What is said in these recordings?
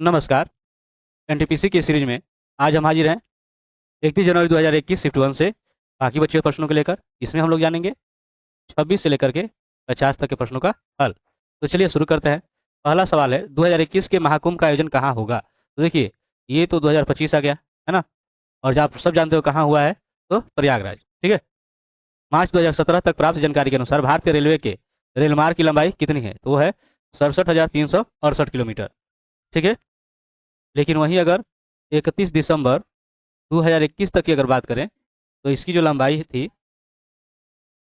नमस्कार। एनटीपीसी की सीरीज में आज हम हाजिर हैं 31 जनवरी 2021 शिफ्ट 1 से बाकी बचे हुए प्रश्नों को लेकर। इसमें हम लोग जानेंगे 26 से लेकर के 50 तक के प्रश्नों का हल। तो चलिए शुरू करते हैं। पहला सवाल है, 2021 के महाकुंभ का आयोजन कहाँ होगा? तो देखिए, ये तो 2025 आ गया है ना। और जब आप सब जानते हो कहाँ हुआ है, तो प्रयागराज। ठीक है। मार्च 2017 तक प्राप्त जानकारी के अनुसार भारतीय रेलवे के रेल मार्ग की लंबाई कितनी है? तो वो है 67,368 किलोमीटर। ठीक है। लेकिन वहीं अगर 31 दिसंबर 2021 तक की अगर बात करें, तो इसकी जो लंबाई थी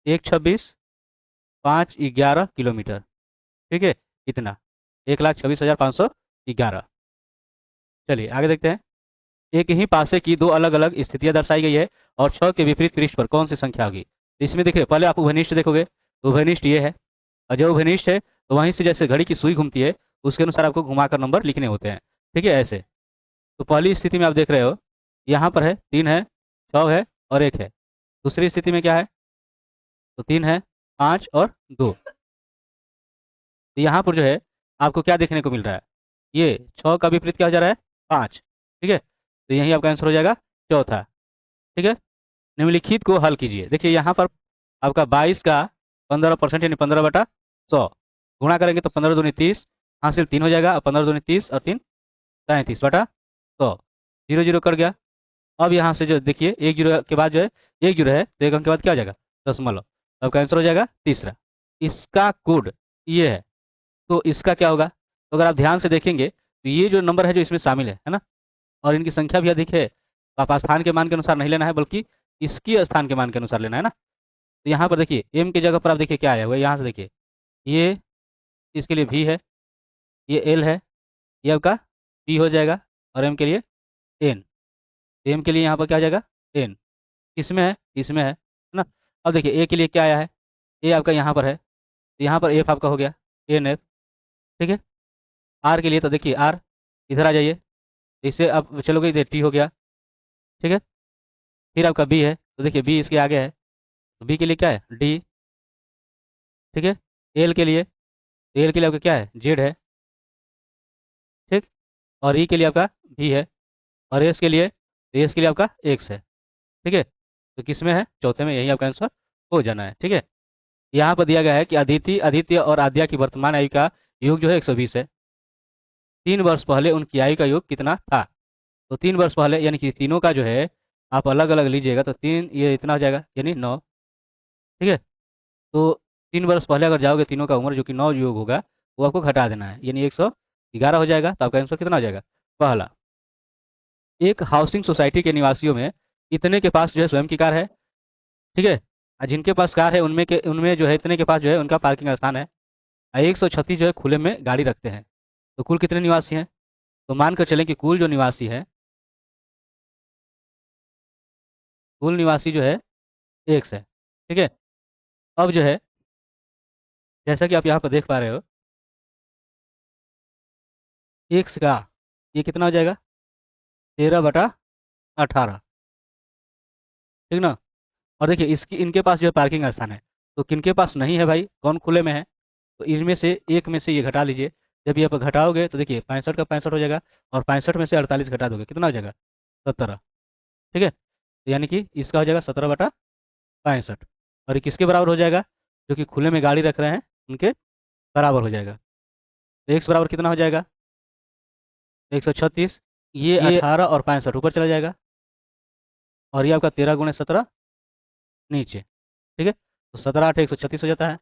126,511 किलोमीटर। ठीक है। इतना 1,26,511। चलिए आगे देखते हैं। एक ही पासे की दो अलग अलग स्थितियां दर्शाई गई है और छह के विपरीत पृष्ठ पर कौन सी संख्या होगी? तो इसमें देखिए, पहले आप उभयनिष्ठ देखोगे तो उभयनिष्ठ ये है। और जब उभयनिष्ठ है तो वहीं से जैसे घड़ी की सुई घूमती है, उसके अनुसार आपको घुमाकर नंबर लिखने होते हैं। ठीक है, ऐसे। तो पहली स्थिति में आप देख रहे हो, यहाँ पर है 3 है, 6 है और 1 है। दूसरी स्थिति में क्या है? तो 3 है, 5 और 2। तो यहाँ पर जो है आपको क्या देखने को मिल रहा है? ये 6 का विपरीत क्या हो जा रहा है? 5। ठीक है। तो यही आपका आंसर हो जाएगा चौथा। ठीक है। निम्नलिखित को हल कीजिए। देखिए यहाँ पर आपका 22 का 15% यानी 15/100 गुणा करेंगे तो 15 दूनी 30, हासिल 3 हो जाएगा। और 15 दूनी 30 और 3 37/100। जीरो जीरो कर गया। अब यहाँ से जो देखिए, एक जीरो के बाद जो है एक जीरो है, तो एक अंक के बाद क्या हो जाएगा? दशमलव। अब का आंसर हो जाएगा तीसरा। इसका कोड ये है। तो इसका क्या होगा? तो अगर आप ध्यान से देखेंगे तो ये जो नंबर है जो इसमें शामिल है ना, और इनकी संख्या भी अधिक है, तो आप स्थान के मान के अनुसार नहीं लेना है, बल्कि इसकी स्थान के मान के अनुसार लेना है ना। तो यहाँ पर देखिए, एम की जगह पर आप देखिए क्या आया हुआ है। यहाँ से देखिए, ये इसके लिए भी है, ये एल है, ये आपका पी हो जाएगा, और एम के लिए एन। एम के लिए यहाँ पर क्या आ जाएगा? एन। किसमें है? इसमें है ना। अब देखिए, ए के लिए क्या आया है? ए आपका यहाँ पर है, तो यहाँ पर एफ आपका हो गया, एन एफ। ठीक है। आर के लिए तो देखिए आर, इधर आ जाइए, इससे अब चलोगे इधर टी हो गया। ठीक है। फिर आपका बी है, तो देखिए बी इसके आगे है, तो बी के लिए क्या है? डी। ठीक है। एल के लिए आपका क्या है? जेड है। ठीक। और ई के लिए आपका भी है। और एस के लिए आपका एक्स है। ठीक है। तो किस में है? चौथे में। यही आपका आंसर हो जाना है। ठीक है। यहाँ पर दिया गया है कि अदिति, आदित्य और आद्या की वर्तमान आयु का योग जो है 120 है। 3 वर्ष पहले उनकी आयु का योग कितना था? तो 3 वर्ष पहले यानी कि तीनों का जो है आप अलग अलग लीजिएगा, तो तीन ये इतना हो जाएगा यानी 9। ठीक है। तो 3 वर्ष पहले अगर जाओगे, तीनों का उम्र जो कि 9 योग होगा, वो आपको घटा देना है, यानी 111 हो जाएगा। तो आपका आंसर कितना हो जाएगा? पहला। एक हाउसिंग सोसाइटी के निवासियों में इतने के पास जो है स्वयं की कार है। ठीक है। और जिनके पास कार है उनमें जो है इतने के पास जो है उनका पार्किंग स्थान है। और 136 जो है खुले में गाड़ी रखते हैं। तो कुल कितने निवासी हैं? तो मानकर चलें कि कुल निवासी जो है 1 है। ठीक है। अब जो है, जैसा कि आप यहाँ पर देख पा रहे हो, एक का ये कितना हो जाएगा? 13/18। ठीक ना। और देखिए, इसकी इनके पास जो है पार्किंग स्थान है, तो किनके पास नहीं है भाई? कौन खुले में है? तो इनमें से एक में से ये घटा लीजिए। जब ये आप घटाओगे तो देखिए 65 का 65 हो जाएगा, और 65 में से 48 घटा दोगे, कितना हो जाएगा? 17। ठीक है। तो यानी कि इसका हो जाएगा 17/65। और ये किसके बराबर हो जाएगा? जो कि खुले में गाड़ी रख रहे हैं उनके बराबर हो जाएगा। तो एक्स बराबर कितना हो जाएगा? 136। ये 18 और 65 ऊपर चला जाएगा, और ये आपका 13 × 17 नीचे। ठीक है। तो 17 × 8 = 136 हो जाता है,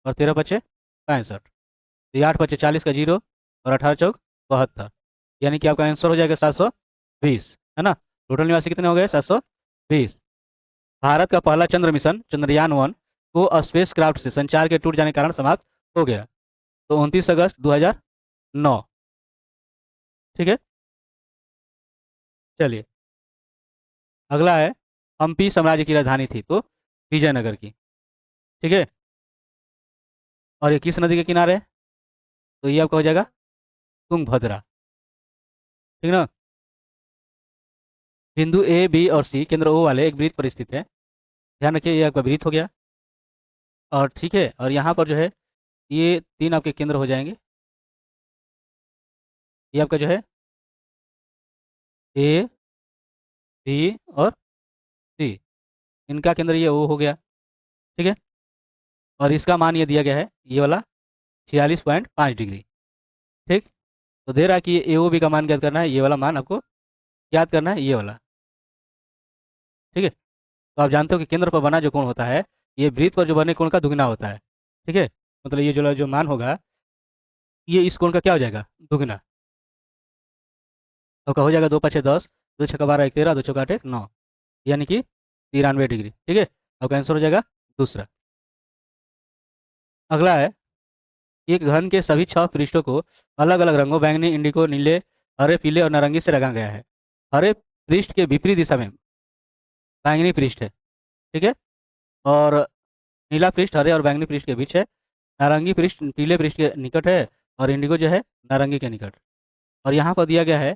और 13 × 5 = 65। तो ये 8 × 5 = 40 का जीरो, और 18 × 4 = 72। यानी कि आपका आंसर हो जाएगा 720, है ना। टोटल निवासी कितने हो गए? 720। भारत का पहला चंद्र मिशन चंद्रयान 1 को स्पेस क्राफ्ट से संचार के टूट जाने के कारण समाप्त हो गया। तो 29 अगस्त 2009। ठीक है। चलिए, अगला है, हम्पी साम्राज्य की राजधानी थी, तो विजयनगर की। ठीक है। और ये किस नदी के किनारे है? तो ये आपका हो जाएगा तुंगभद्रा। ठीक ना। बिंदु ए बी और सी केंद्र ओ वाले एक वृत्त पर स्थित है। ध्यान रखिए, ये आपका वृत्त हो गया। और ठीक है, और यहाँ पर जो है ये 3 आपके केंद्र हो जाएंगे। ये आपका जो है ए, बी और सी, इनका केंद्र ये ओ हो गया। ठीक है, और इसका मान ये दिया गया है, ये वाला 46.5 डिग्री। ठीक, तो दे रहा है कि ए ओ बी का मान ज्ञात करना है, ये वाला मान आपको ज्ञात करना है, ये वाला। ठीक है, तो आप जानते हो कि केंद्र पर बना जो कोण होता है, ये वृत्त पर जो बने कोण का दुगना होता है। ठीक है, मतलब ये जो जो मान होगा, ये इस कोण का क्या हो जाएगा, दुगना। तो का हो जाएगा 2×5 = 10, 2×6 = 12, 1 13, 2 चौका 8 9, यानी कि 93 डिग्री। ठीक है, आपका आंसर हो जाएगा दूसरा। अगला है, एक घन के सभी 6 पृष्ठों को अलग अलग रंगों बैंगनी, इंडिको, नीले, हरे, पीले और नारंगी से रंगा गया है। हरे पृष्ठ के विपरीत दिशा में बैंगनी पृष्ठ है। ठीक है, और नीला पृष्ठ हरे और बैंगनी पृष्ठ के बीच है, नारंगी पृष्ठ पीले पृष्ठ के निकट है, और इंडिगो जो है नारंगी के निकट। और यहाँ पर दिया गया है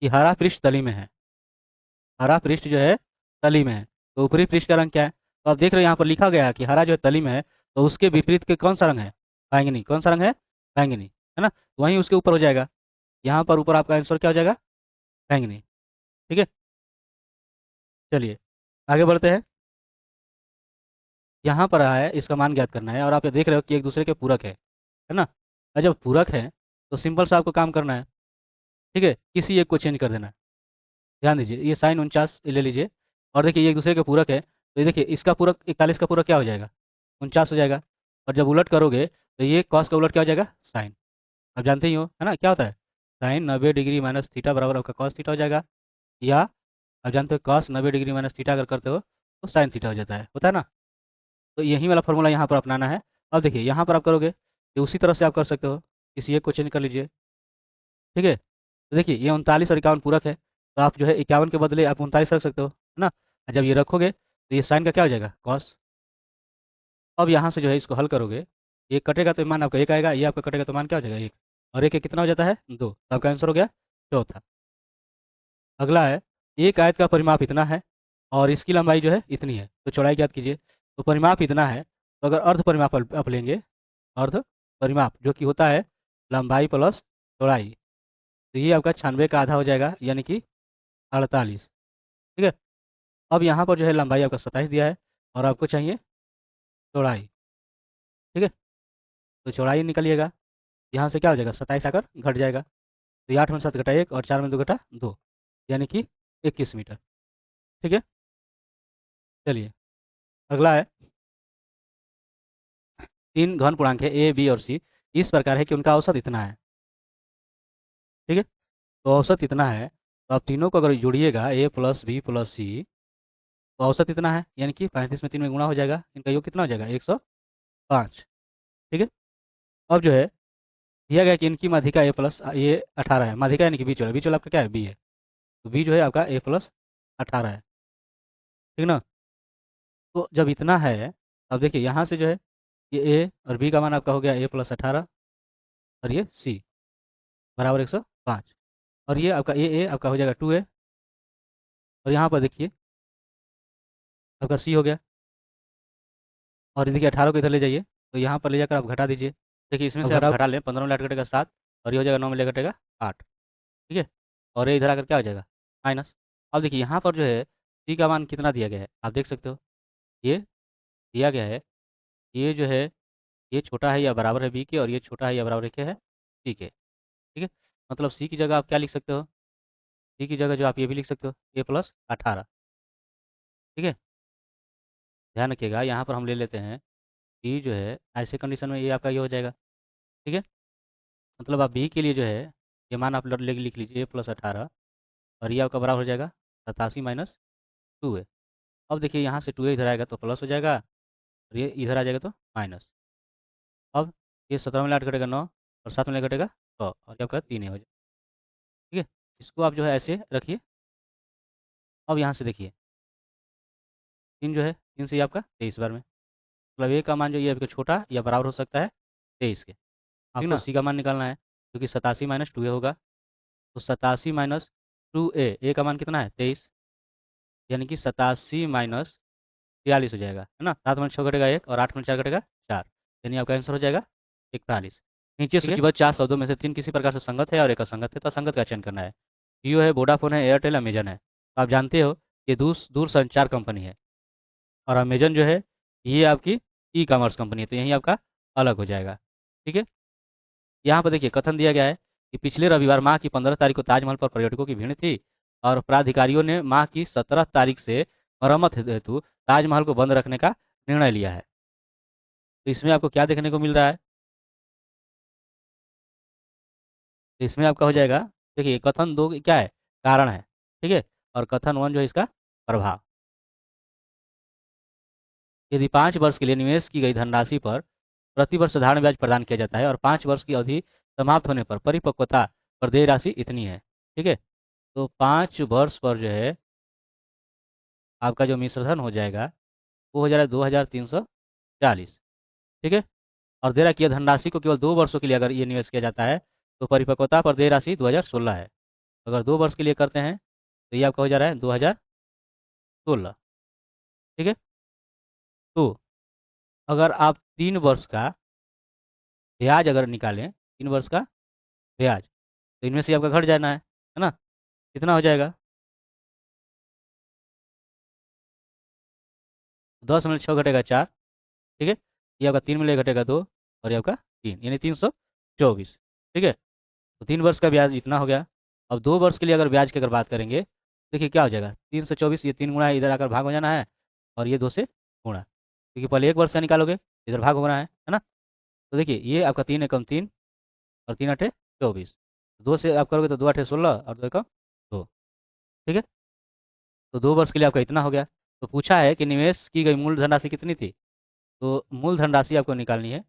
कि हरा पृष्ठ तली में है, हरा पृष्ठ जो है तली में है। तो ऊपरी पृष्ठ का रंग क्या है, तो आप देख रहे हो यहाँ पर लिखा गया है कि हरा जो है तली में है, तो उसके विपरीत के कौन सा रंग है, बैंगनी। कौन सा रंग है, बैंगनी, है ना, तो वहीं उसके ऊपर हो जाएगा। यहाँ पर ऊपर आपका आंसर क्या हो जाएगा, बैंगनी। ठीक है, चलिए आगे बढ़ते हैं। यहाँ पर है, इसका मान ज्ञात करना है, और आप ये देख रहे हो कि एक दूसरे के पूरक है ना। और जब पूरक है तो सिंपल सा आपको काम करना है। ठीक है, किसी एक को चेंज कर देना है। ध्यान दीजिए, ये साइन 49 ले लीजिए, और देखिए ये एक दूसरे के पूरक है, तो ये देखिए इसका पूरक 41 का पूरक क्या हो जाएगा, 49 हो जाएगा। और जब उलट करोगे तो ये कॉस का उलट क्या हो जाएगा, साइन। आप जानते ही हो, है ना, क्या होता है, साइन 90 डिग्री माइनस थीटा बराबर आपका कॉस थीटा हो जाएगा। या आप जानते हो कॉस 90 डिग्री माइनस थीटा अगर करते हो तो साइन थीटा हो जाता है, होता है ना। तो यही वाला फॉर्मूला यहाँ पर अपनाना है। अब देखिए यहाँ पर आप करोगे तो उसी तरह से आप कर सकते हो, किसी एक को चेंज कर लीजिए। ठीक है, तो देखिए ये 39 और 51 पूरक है, तो आप जो है 51 के बदले आप 39 रख सकते हो, है ना। और जब ये रखोगे तो ये साइन का क्या हो जाएगा, कॉस। अब यहाँ से जो है इसको हल करोगे, ये कटेगा तो मान आपका 1 आएगा, ये आपका कटेगा तो मान क्या हो जाएगा, 1। और 1 कितना हो जाता है, 2, तो आपका आंसर हो गया चौथा। अगला है, एक आयत का परिमाप इतना है और इसकी लंबाई जो है इतनी है, तो चौड़ाई ज्ञात कीजिए। तो परिमाप इतना है, तो अगर अर्ध परिमाप आप लेंगे, अर्ध परिमाप जो कि होता है लंबाई प्लस चौड़ाई, तो ये आपका 96 का आधा हो जाएगा, यानी कि 48। ठीक है, अब यहाँ पर जो है लंबाई आपका 27 दिया है, और आपको चाहिए चौड़ाई। ठीक है, तो चौड़ाई निकलिएगा, यहाँ से क्या हो जाएगा, 27 आकर घट जाएगा, तो ये 8 में 7 घटा 1 और 4 में 2 घटा 2, यानी कि 21 मीटर। ठीक है, चलिए अगला है, 3 घन पूर्णांक है ए बी और सी, इस प्रकार है कि उनका औसत इतना है। ठीक है, तो औसत इतना है, तो आप तीनों को अगर जोड़िएगा ए प्लस बी प्लस सी, तो औसत इतना है, यानी कि 35 में 3 में गुणा हो जाएगा, इनका योग कितना हो जाएगा, 105। ठीक है, अब जो है दिया गया कि इनकी माध्यिका ए प्लस ये 18 है, माध्यिका यानी कि बीच वाला आपका क्या है, बी है, तो बी जो है आपका A+18 है। ठीक ना, तो जब इतना है, अब देखिए यहाँ से जो है ये ए और बी का मान आपका हो गया A+18, और ये सी बराबर 105, और ये आपका ए आपका हो जाएगा 2A, और यहाँ पर देखिए आपका सी हो गया। और देखिए 18 को इधर ले जाइए, तो यहाँ पर ले जाकर आप घटा दीजिए। देखिए इसमें से आप घटा लें, 15 में 8 घटेगा 7, और ये हो जाएगा 9 में ले घटेगा 8। ठीक है, और ये इधर आकर क्या हो जाएगा, माइनस। अब देखिए यहाँ पर जो है सी का मान कितना दिया गया है, आप देख सकते हो, ये दिया गया है, ये जो है ये छोटा है या बराबर है बी के, और ये छोटा है या बराबर है क्या है, सी के। ठीक है, मतलब सी की जगह आप क्या लिख सकते हो, सी की जगह जो आप ये भी लिख सकते हो, A+18। ठीक है, ध्यान रखिएगा, यहाँ पर हम ले लेते हैं बी जो है, ऐसे कंडीशन में ये आपका ये हो जाएगा। ठीक है, मतलब आप बी के लिए जो है ये मान आप लिख लीजिए A+18, और ये आपका बराबर हो जाएगा 87 - 2A। अब देखिए यहाँ से 2A इधर आएगा तो प्लस हो जाएगा, और ये इधर आ जाएगा तो माइनस। अब ये 17 में 8 घटेगा 9, और 7 में घटेगा 100, और ये आपका 3A हो जाएगा। ठीक है, इसको आप जो है ऐसे रखिए। अब यहाँ से देखिए 3 जो है, 3 से ये आपका 23 बार में, मतलब ए का मान जो ये आपका छोटा या बराबर हो सकता है 23 के। आपको सी का मान निकालना है, क्योंकि 87 - 2A होगा, तो 87 - 2A, ए का मान कितना है 23, यानी कि 87 - 43 हो जाएगा, है ना। 7 में 6 घटेगा 1, और 8 में 4 घटेगा 4, यानी आपका आंसर हो जाएगा 41। नीचे सूचीबद्ध 4 शब्दों में से 3 किसी प्रकार से संगत है और एक असंगत है, तो असंगत का चयन करना है। जियो है, वोडाफोन है, एयरटेल, अमेजन है। तो आप जानते हो ये दूर संचार कंपनी है। और अमेजन जो है ये आपकी ई कॉमर्स कंपनी है, तो यहीं आपका अलग हो जाएगा। ठीक है। यहाँ पर देखिए कथन दिया गया है कि पिछले रविवार माह की 15 तारीख को ताजमहल पर पर्यटकों की भीड़ थी और प्राधिकारियों ने माह की 17 तारीख से मरम्मत हेतु ताजमहल को बंद रखने का निर्णय लिया है। तो इसमें आपको क्या देखने को मिल रहा है? तो इसमें आपका हो जाएगा, देखिए कथन दो क्या है, कारण है। ठीक है। और कथन वन जो है इसका प्रभाव। यदि 5 वर्ष के लिए निवेश की गई धनराशि पर प्रतिवर्ष साधारण ब्याज प्रदान किया जाता है और 5 वर्ष की अवधि समाप्त होने पर परिपक्वता पर देय राशि इतनी है। ठीक है। तो 5 वर्ष पर जो है आपका जो मिश्रधन हो जाएगा वो हो जाएगा 2340। ठीक है। और देय किया धनराशि को केवल 2 वर्षों के लिए अगर ये निवेश किया जाता है तो परिपक्वता पर देय राशि 2016 है। अगर 2 वर्ष के लिए करते हैं तो ये आपका हो जा रहा है 2016। ठीक है। तो अगर आप 3 वर्ष का ब्याज अगर निकालें, 3 वर्ष का ब्याज, तो इनमें से आपका घट जाना है ना? कितना हो जाएगा? 10 में 6 घटेगा 4। ठीक है। ये आपका 3 में घटेगा 2 और ये आपका 3 यानी 324। ठीक है। तो 3 वर्ष का ब्याज इतना हो गया। अब 2 वर्ष के लिए अगर ब्याज की अगर बात करेंगे, देखिए क्या हो जाएगा, 324, ये 3 गुना है, इधर आकर भाग हो जाना है और ये 2 से गुणा, क्योंकि पहले 1 वर्ष का निकालोगे इधर भाग होना है ना? तो देखिए ये आपका 3 एकम 3 और 3 अठे 24। 2 से आप करोगे तो 2 अठे 16 और 2 एकम 2। ठीक है। तो 2 वर्ष के लिए आपका इतना हो गया। तो पूछा है कि निवेश की गई मूल धनराशि कितनी थी, तो मूल धनराशि आपको निकालनी है।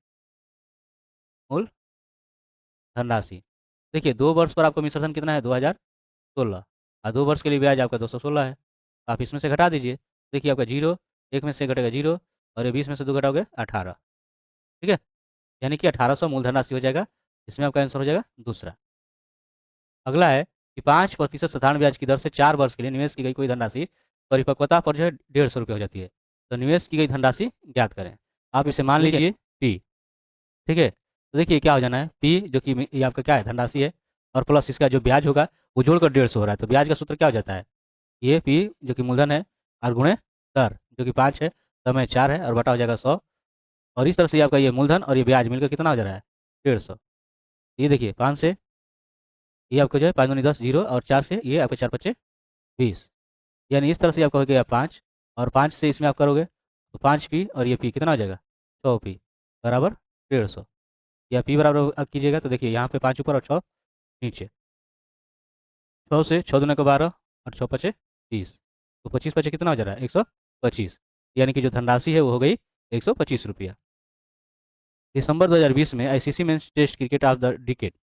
मूल धनराशि, देखिए 2 वर्ष पर आपको मिश्रधन कितना है, 2016, और 2 वर्ष के लिए ब्याज आपका 216 है। आप इसमें से घटा दीजिए। देखिए आपका जीरो, एक में से घटेगा जीरो और ये 20 में से 2 घटाओगे 18। ठीक है। यानी कि 1800 मूलधन राशि हो जाएगा। इसमें आपका आंसर हो जाएगा दूसरा। अगला है कि 5% साधारण ब्याज की दर से 4 वर्ष के लिए निवेश की गई कोई धनराशि परिपक्वता पर जो है 150 रुपये हो जाती है। तो निवेश की गई धनराशि ज्ञात करें। आप इसे मान लीजिए पी। ठीक है। तो देखिए क्या हो जाना है, पी जो कि ये आपका क्या है, धनराशि है, और प्लस इसका जो ब्याज होगा वो जोड़कर 150 हो रहा है। तो ब्याज का सूत्र क्या हो जाता है, ये पी जो कि मूलधन है और गुणे दर जो कि 5 है, समय 4 है और बटा हो जाएगा 100। और इस तरह से आपका ये मूलधन और ये ब्याज मिलकर कितना हो जा रहा है, 150। ये देखिए 5 से ये आपको जो है 5 दूनी 10 जीरो और 4 से ये आपके 4 5 20, यानी इस तरह से आपका हो गया 5। और 5 से इसमें आप करोगे तो 5 पी और ये पी कितना हो जाएगा, 100 पी बराबर 150। या पी बराबर अब कीजिएगा तो देखिए यहाँ पे 5 ऊपर और 6 नीचे। 100 से 6 दूना को 12 और 6 5 20, तो 25 पचे कितना हो जा रहा है, 125। यानी कि जो धनराशि है वो हो गई 125 रुपया। दिसंबर 2020 में ICC men's test cricket of the decade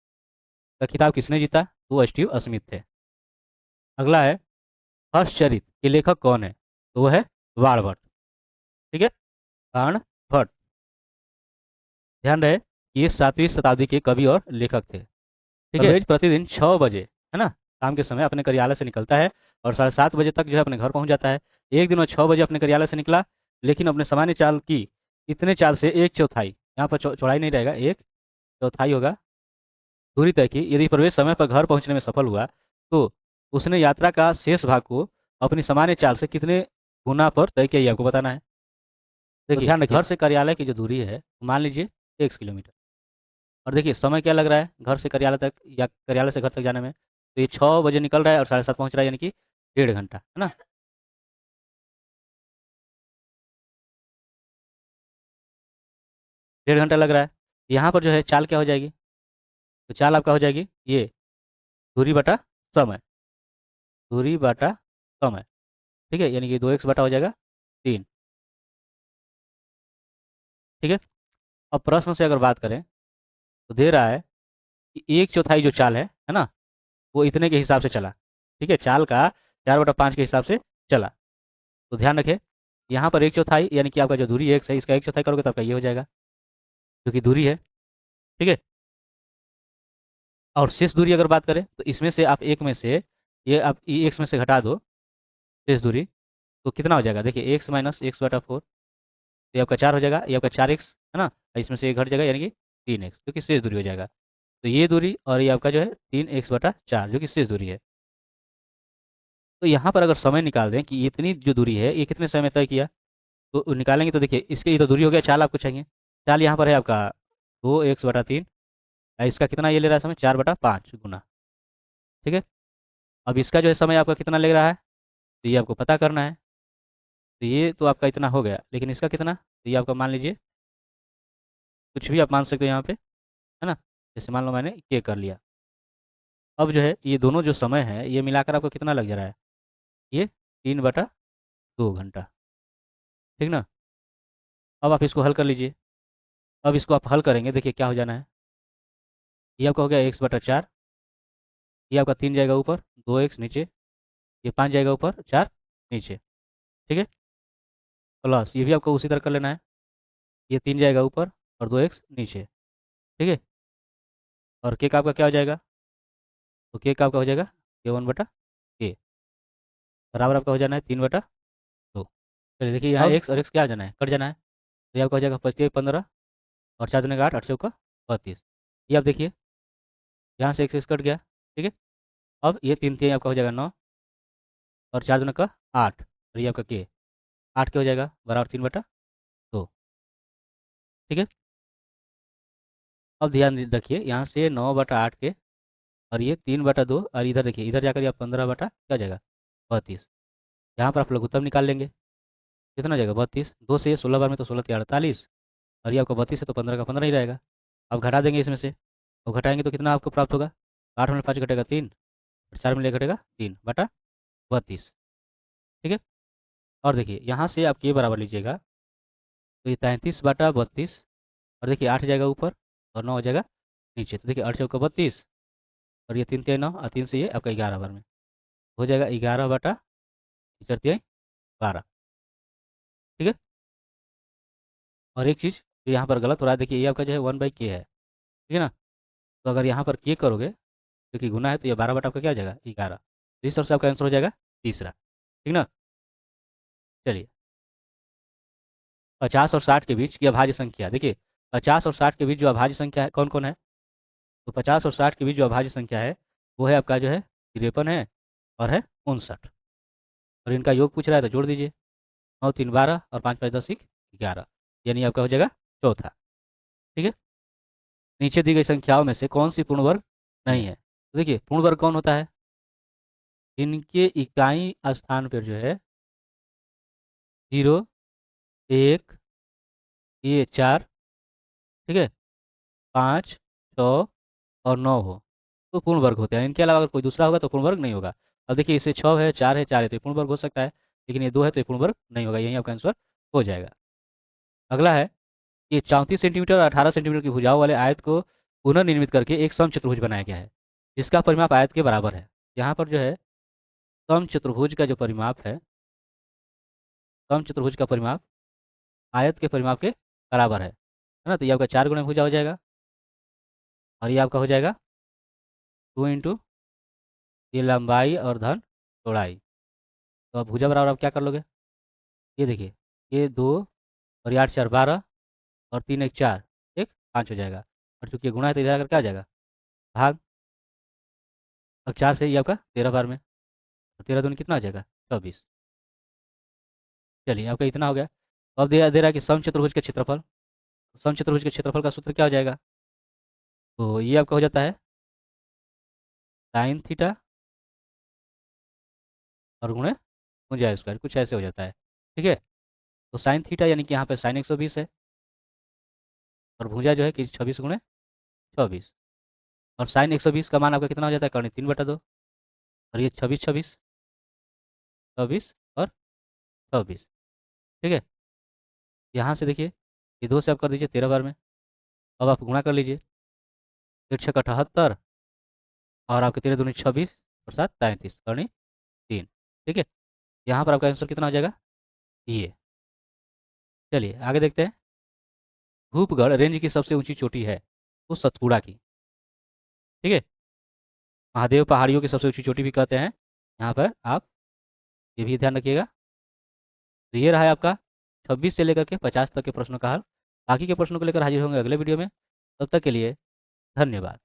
का खिताब किसने जीता? वो स्टीव स्मिथ थे। अगला है हर्षचरित के लेखक कौन है? तो वो है बाणभट्ट। ठीक है, बाणभट्ट। ध्यान रहे कि ये 7वीं शताब्दी के कवि और लेखक थे। ठीक है। रोज प्रतिदिन 6 बजे है ना, शाम के समय अपने कार्यालय से निकलता है और 7:30 बजे तक जो है अपने घर पहुंच जाता है। एक दिन वो 6 बजे अपने कार्यालय से निकला, लेकिन अपने सामान्य चाल की इतने चाल से एक चौथाई, यहाँ पर चौड़ाई नहीं रहेगा, एक चौथाई होगा, दूरी तय की। यदि प्रवेश समय पर घर पहुंचने में सफल हुआ तो उसने यात्रा का शेष भाग को अपनी सामान्य चाल से कितने गुना पर तय किया, ये आपको बताना है। देखिए ध्यान रखिए, घर से कार्यालय की जो दूरी है मान लीजिए 1 किलोमीटर। और देखिए समय क्या लग रहा है घर से कार्यालय तक या कार्यालय से घर तक जाने में, तो ये 6 बजे निकल रहा है और 7:30 पहुंच रहा है, यानी कि 1.5 घंटा है ना। 1.5 घंटा लग रहा है। यहाँ पर जो है चाल क्या हो जाएगी, तो चाल आपका हो जाएगी ये दूरी बटा समय, दूरी बटा समय। ठीक है, यानी कि 2x बटा हो जाएगा 3। ठीक है। अब प्रश्न से अगर बात करें तो दे रहा है कि एक चौथाई जो चाल है ना, वो इतने के हिसाब से चला। ठीक है, चाल का 4/5 के हिसाब से चला। तो ध्यान रखें यहाँ पर एक चौथाई यानी कि आपका जो दूरी x है इसका एक चौथाई करोगे तो आपका ये हो जाएगा, क्योंकि दूरी है। ठीक है। और शेष दूरी अगर बात करें तो इसमें से आप एक में से ये आप x में से घटा दो शेष दूरी, तो कितना हो जाएगा, देखिए x माइनस x/4, तो ये आपका 4 हो जाएगा, ये आपका 4x है ना, इसमें से एक घट जाएगा यानी कि 3x जो कि शेष दूरी हो जाएगा। तो ये दूरी और ये आपका जो है 3x/4 जो कि शेष दूरी है। तो यहाँ पर अगर समय निकाल दें कि इतनी जो दूरी है ये कितने समय में तय किया, तो निकालेंगे तो देखिए इसके ये तो दूरी हो गया, चाल आपको चाहिए। चाल यहाँ पर है आपका 2x/3, इसका कितना ये ले रहा है समय, 4/5 गुना। ठीक है। अब इसका जो है समय आपका कितना ले रहा है, तो ये आपको पता करना है। तो ये तो आपका इतना हो गया, लेकिन इसका कितना, तो ये आपका मान लीजिए कुछ भी आप मान सकते हो यहाँ पे, है ना। जैसे मान लो मैंने के कर लिया। अब जो है ये दोनों जो समय है ये मिलाकर आपको कितना लग जा रहा है, ये 3/2 घंटा। ठीक ना। अब आप इसको हल कर लीजिए। अब इसको आप हल करेंगे, देखिए क्या हो जाना है। ये आपका हो गया x/4, ये आपका 3 जाएगा ऊपर, 2x नीचे, ये 5 जाएगा ऊपर, 4 नीचे। ठीक है। प्लस ये भी आपको उसी तरह कर लेना है, ये 3 जाएगा ऊपर और 2x नीचे। ठीक है। और के का आपका क्या हो जाएगा, तो के का आपका हो जाएगा k1/k, बराबर आपका हो जाना है 3/2। चलिए देखिए यहाँ अब x और x क्या आ जाना है, कट जाना है। तो ये आपका हो जाएगा 25 15 और 4 दूनी 8, 8 चौका 32। ये आप देखिए यहाँ से x कट गया। ठीक है। अब ये 3 3 आपका हो जाएगा 9 और 4 दूनी 8 और ये आपका के 8 के हो जाएगा बराबर 3/2। ठीक है। अब ध्यान रखिए यहाँ से 9/8 के और ये 3/2 और इधर देखिए इधर जाकर आप 15 क्या हो जाएगा 32। यहाँ पर आप लघुत्तम निकाल लेंगे, कितना हो जाएगा 32, 2 से 16 बार में तो 16×3 = 48 और ये आपका 32 है तो 15 का 15 ही रहेगा। अब घटा देंगे इसमें से, तो घटाएंगे तो कितना आपको प्राप्त होगा, 8 में 5 घटेगा 3 और 4 में ले घटेगा 3/32। ठीक है। और देखिए यहाँ से आप के बराबर लीजिएगा, तो ये 33/32 और देखिए 8 जाएगा ऊपर और 9 हो जाएगा नीचे। तो देखिए 8 चौका 32 और ये 3 3 9 और 3 से ये आपका 11 बार में हो जाएगा 11/4 ठीक है। और एक चीज़ जो यहाँ पर गलत हो रहा है, देखिए ये आपका जो है 1/k है, ठीक है ना। तो अगर यहाँ पर के करोगे क्योंकि गुना है तो ये 12 बटा आपका क्या हो जाएगा 11। तो इस तरह से आपका आंसर हो जाएगा तीसरा। ठीक ना। चलिए 50 और 60 के बीच की अभाज्य संख्या, देखिए 50 और 60 के बीच जो अभाज्य संख्या है कौन कौन है, तो 50 और 60 के बीच जो अभाज्य संख्या है वो है आपका जो है 53 है और है 59। और इनका योग पूछ रहा है तो जोड़ दीजिए, 9 3 12 और 5 5 10 11, यानी आपका हो जाएगा चौथा। ठीक है। नीचे दी गई संख्याओं में से कौन सी पूर्ण वर्ग नहीं है, तो देखिए पूर्ण वर्ग कौन होता है, इनके इकाई स्थान पर जो है 0 1 ये 4, ठीक है, 5 6 और 9 हो तो पूर्ण वर्ग होते हैं। इनके अलावा अगर कोई दूसरा होगा तो पूर्ण वर्ग नहीं होगा। अब देखिए इसे 6 है 4 है 4 है तो ये पूर्ण वर्ग हो सकता है, लेकिन ये 2 है तो ये पूर्ण वर्ग नहीं होगा, यही आपका आंसर हो जाएगा। अगला है ये 34 सेंटीमीटर और 18 सेंटीमीटर की भुजाओं वाले आयत को पुनर्निर्मित करके एक समचतुर्भुज बनाया गया है जिसका परिमाप आयत के बराबर है। यहाँ पर जो है समचतुर्भुज का जो परिमाप है, समचतुर्भुज का परिमाप आयत के परिमाप के बराबर है ना। तो ये आपका 4 गुना भुजा हो जाएगा और ये आपका हो जाएगा 2 इंटू ये लंबाई और धन चौड़ाई। तो अब भुजा बराबर आप क्या कर लोगे, ये देखिए ये 2 और ये 8 4 12 और 3 1 4 एक 5 हो जाएगा। और चूंकि ये गुणा है तो इधर आकर क्या आ जाएगा भाग। अब 4 से ये आपका 13 बार में, तो 13 दूनी कितना हो जाएगा 24। चलिए आपका इतना हो गया। अब दे रहा है कि समचतुर्भुज के क्षेत्रफल, समचतुर्भुज के क्षेत्रफल का सूत्र क्या हो जाएगा, तो ये आपका हो जाता है साइन थीटा और गुणे भुजा स्क्वायर, कुछ ऐसे हो जाता है। ठीक है। तो साइन थीटा यानी कि यहाँ पे साइन 120 है और भुजा जो है कि 26 × 24 और साइन 120 का मान आपका कितना हो जाता है कर्ण 3/2 और ये 26 26 24 और 24। ठीक है। यहाँ से देखिए ये 2 से आप कर दीजिए 13 बार में। अब आप गुणा कर लीजिए, 6 78 और आपके 13 दूनी 26 और 7 33 करनी 3। ठीक है। यहाँ पर आपका आंसर कितना हो जाएगा ये। चलिए आगे देखते हैं। धूपगढ़ रेंज की सबसे ऊंची चोटी है वो सतपुड़ा की। ठीक है। महादेव पहाड़ियों की सबसे ऊंची चोटी भी कहते हैं, यहाँ पर आप ये भी ध्यान रखिएगा। तो ये रहा है आपका 26 से लेकर के 50 तक के प्रश्नों का हल। बाकी के प्रश्नों को लेकर हाजिर होंगे अगले वीडियो में। तब तक के लिए धन्यवाद।